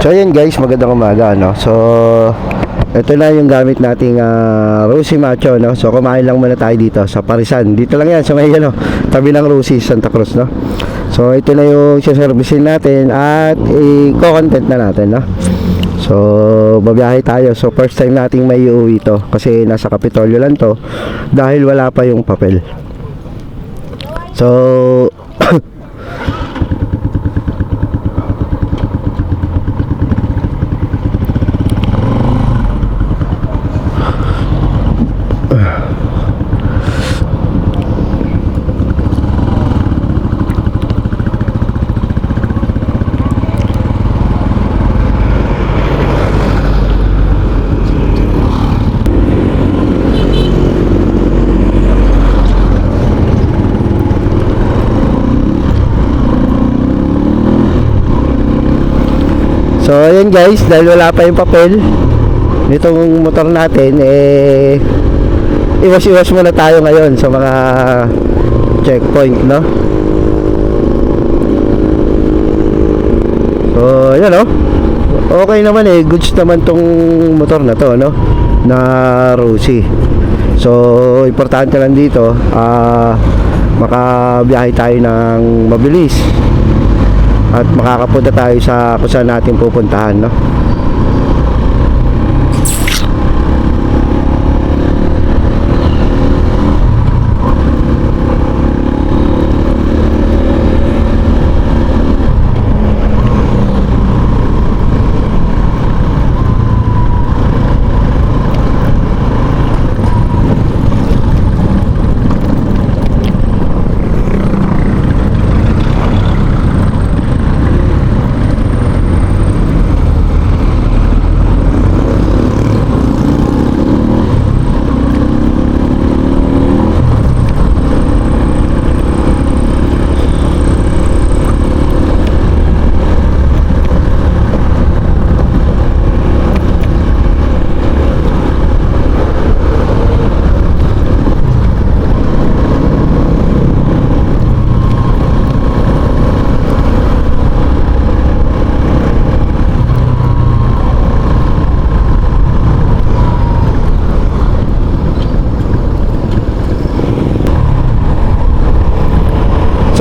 So ayan guys, magandang umaga, no? So ito na yung gamit nating Rosie Macho, no? So kumain lang muna tayo dito sa Parisan. Dito lang yan sa may tabi ng Rosie, Santa Cruz, no? So ito na yung siservisin natin at i-content na natin, no? So babiyahe tayo. So first time nating may uuwi ito kasi nasa Kapitolyo lang to dahil wala pa yung papel. So So ayan guys, dahil wala pa yung papel nitong motor natin, iwas-iwas muna tayo ngayon sa mga checkpoint, no? So ayan, no? Okay naman, goods naman tong motor na to, no? Na Rosie. So importante lang dito, makabiyahe tayo ng mabilis at makakapunta tayo sa kung saan natin pupuntahan, no?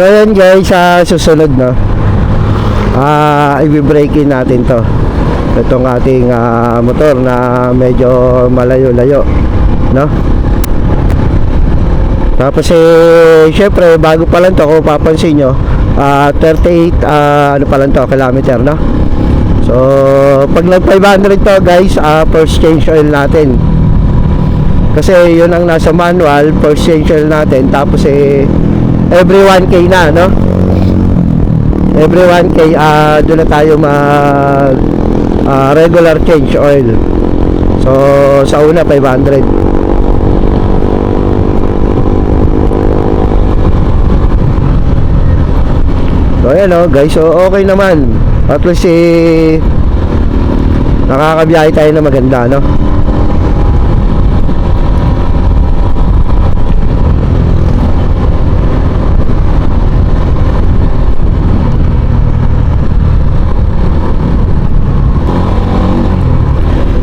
So ayan guys, sa susunod, no, i-brake in natin to itong ating motor na medyo malayo-layo, no? Tapos syempre bago pa lang to, kung papansin nyo, 38 ano pa lang to, kilometer, no? So pag nag 500 to guys, first change oil natin kasi yun ang nasa manual, first change oil natin. Tapos every 1K na, no? Every 1K doon na tayo mag regular change oil. So sa una 500. So ayan, no, guys. So okay naman. At least nakakabiyahe tayo na maganda, no?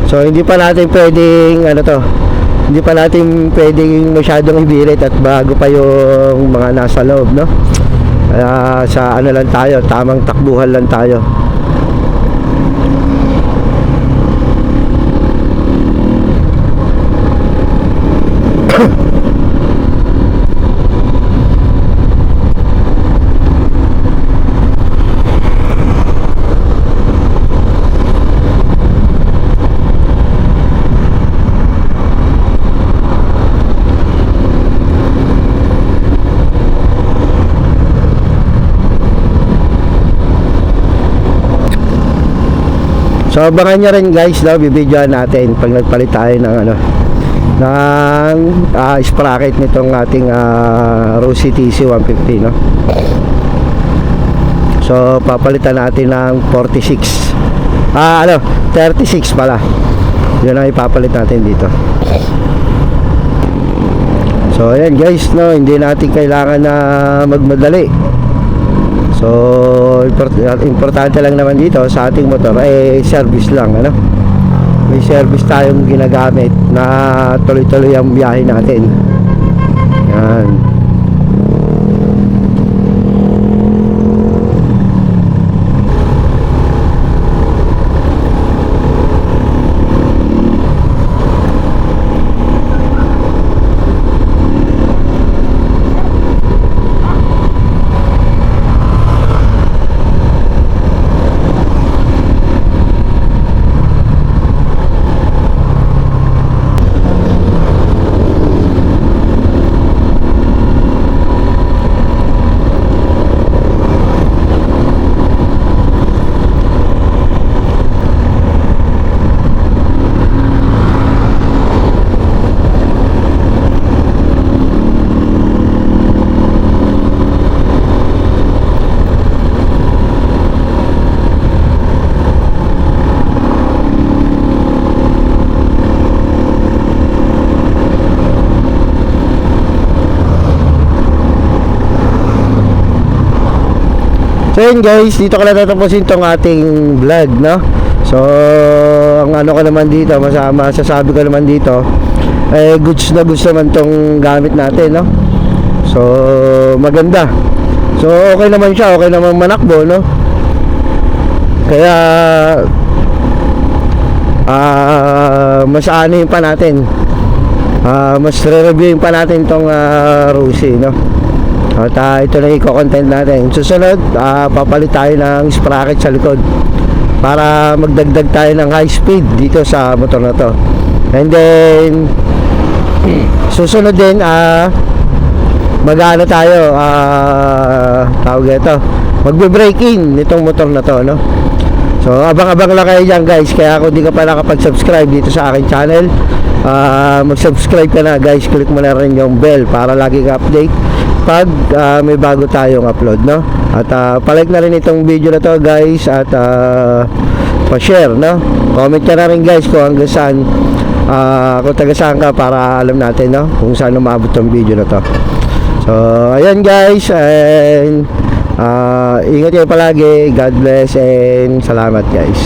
So hindi pa natin pwedeng hindi pa natin pwedeng masyadong ibirit at bago pa yung mga nasa loob, no? Kaya sa lang tayo, tamang takbuhan lang tayo. So abangan nyo rin guys, no, bibidyoan natin pag nagpalit tayo ng sprocket nitong ating Rosie TC 150, no. So papalitan natin ng 46 36 pala, yun ang ipapalit natin dito. So ayan guys, no, hindi natin kailangan na magmadali. So Importante lang naman dito sa ating motor ay service lang, ano. May service tayong ginagamit na tuloy-tuloy ang biyahe natin. Yan. So yun guys, dito ko na tatapusin tong ating vlog, no? So, ang ano ko naman dito, masasabi ko naman dito, goods na goods naman tong gamit natin, no? So, maganda. So, okay naman siya, okay naman manakbo, no? Kaya, mas aanuhin pa natin. Mas re-reviewin pa natin tong Rusi, no? At ito na i-content natin. Susunod, papalit tayo ng sprocket sa likod para magdagdag tayo ng high speed dito sa motor na to. And then susunod din, mag-ano tayo, tawag ito, magbe-break in nitong motor na to, no? So abang-abang lang kayo dyan guys. Kaya kung di ka pa nakapag-subscribe dito sa aking channel, mag-subscribe ka na guys. Click mo na rin yung bell para lagi ka update pag may bago tayong upload, no? At palike na rin itong video na to guys. At pa-share, no? Comment ka na rin guys kung hanggang saan, kung taga saan ka, para alam natin, no? Kung saan umabot tong video na to. So ayan guys. And ingat kayo palagi. God bless and salamat guys.